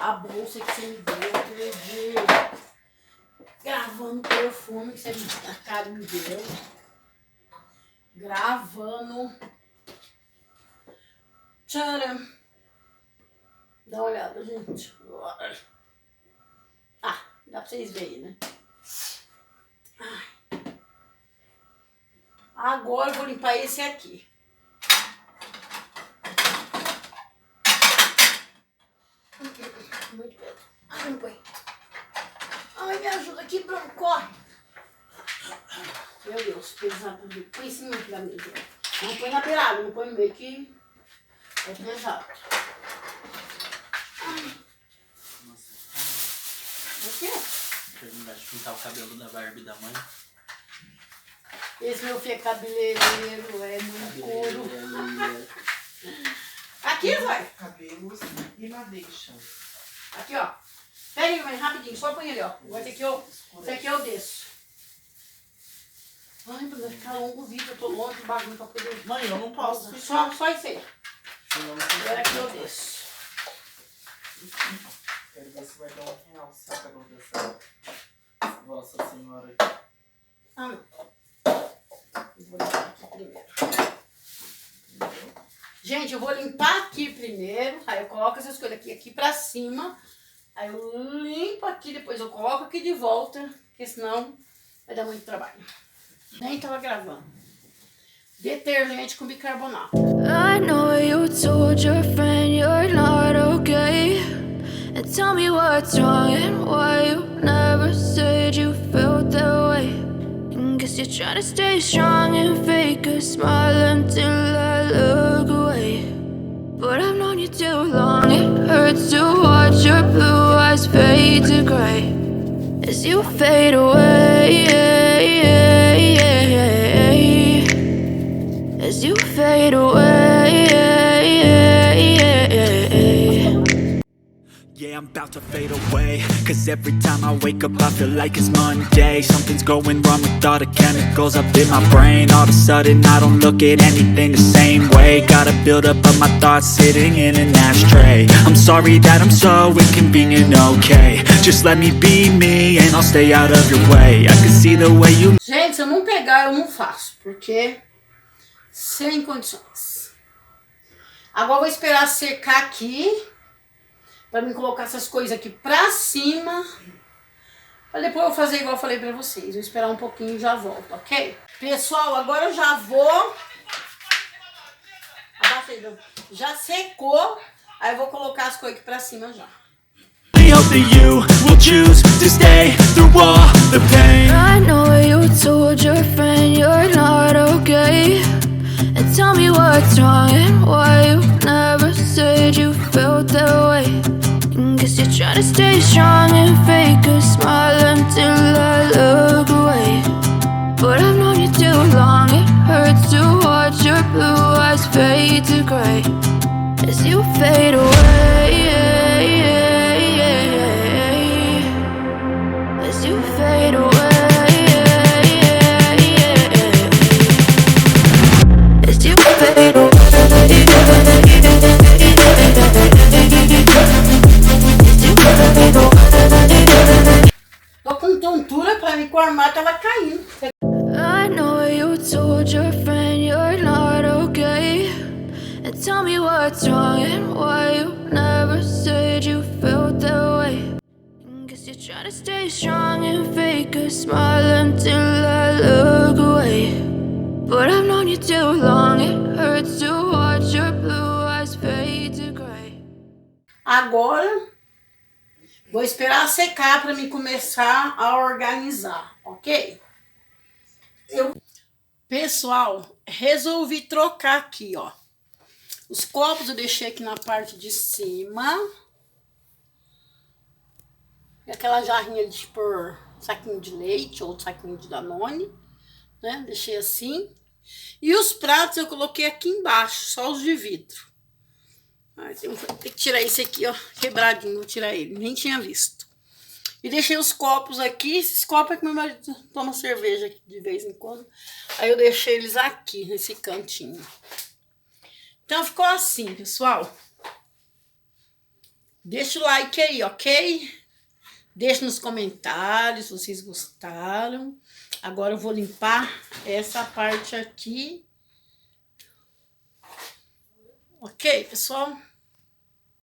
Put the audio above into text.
a bolsa que você me deu, eu perdi gravando perfume que você a cara me deu, gravando. Tcharam! Dá uma olhada, gente. Ah, dá pra vocês verem, né? Ai. Agora eu vou limpar esse aqui. Muito pedra. Ai, não põe. Ai, me ajuda aqui, Bruno, corre. Meu Deus, pesado. Põe em cima da mesa. Não põe na beirada, não põe no meio que é pesado. Ai. Nossa. O quê? Terminar de pintar o cabelo da Barbie da mãe. Esse meu filho é cabeleireiro, é muito couro. Aqui, vai. Cabelos e uma deixa. Aqui, ó. Pega aí, mãe, rapidinho, só põe ali, ó. Esse aqui eu desço. Ai, vai ficar longo o vídeo, eu tô longe do bagulho pra poder... Mãe, eu não posso. Só isso aí. Eu não Agora aqui eu desço. Quero ver se vai dar um real, saca dessa Vossa Senhora. Ah, não. Eu vou limpar aqui primeiro. Gente, eu vou limpar aqui primeiro. Aí eu coloco essas coisas aqui pra cima. Aí eu limpo aqui, depois eu coloco aqui de volta. Porque senão vai dar muito trabalho. Nem tava gravando. Detergente com bicarbonato. I know you told your friend you're not okay. And tell me what's wrong and why you never said you felt that way. And guess you're trying to stay strong and fake a smile until I look away. But I've known you too long, it hurts to watch your blue eyes fade to gray as you fade away, as you fade away. Yeah, I'm about to fade away. Cause every time I wake up I feel like it's Monday. Something's going wrong with all the chemicals up in my brain. All of a sudden I don't look at anything the same way. Gotta build up of my thoughts sitting in an ashtray. I'm sorry that I'm so inconvenient, okay. Just let me be me and I'll stay out of your way. I can see the way you... Gente, se eu não pegar, eu não faço. Porque sem condições. Agora eu vou esperar secar aqui. Pra mim colocar essas coisas aqui pra cima. Pra depois eu fazer igual eu falei pra vocês. Vou esperar um pouquinho e já volto, ok? Pessoal, agora eu já vou... Já secou. Aí eu vou colocar as coisas aqui pra cima já. I hope that you will choose to stay through all the pain. I know you told your friend you're not okay. And tell me what's wrong and why you never said you felt that way. And guess you're trying to stay strong and fake a smile until I look away. But I've known you too long, it hurts to watch your blue eyes fade to gray as you fade away, as you fade away. Tô com tontura pra mim que o armário tava caindo. I know you told your friend you're not okay. And tell me what's wrong and why you never said you felt that way. And guess you're trying to stay strong and fake a smile until I look away. But I've known you too long, it hurts to watch your blue eyes fade to gray. Agora, vou esperar secar pra mim começar a organizar, ok? Pessoal, resolvi trocar aqui, ó. Os copos eu deixei aqui na parte de cima. E aquela jarrinha de pôr saquinho de leite ou saquinho de Danone, né? Deixei assim. E os pratos eu coloquei aqui embaixo, só os de vidro. Tem que tirar esse aqui, ó, quebradinho, vou tirar ele, nem tinha visto. E deixei os copos aqui, esses copos é que meu marido toma cerveja aqui de vez em quando. Aí eu deixei eles aqui, nesse cantinho. Então ficou assim, pessoal. Deixa o like aí, ok? Deixa nos comentários se vocês gostaram. Agora eu vou limpar essa parte aqui. Ok, pessoal?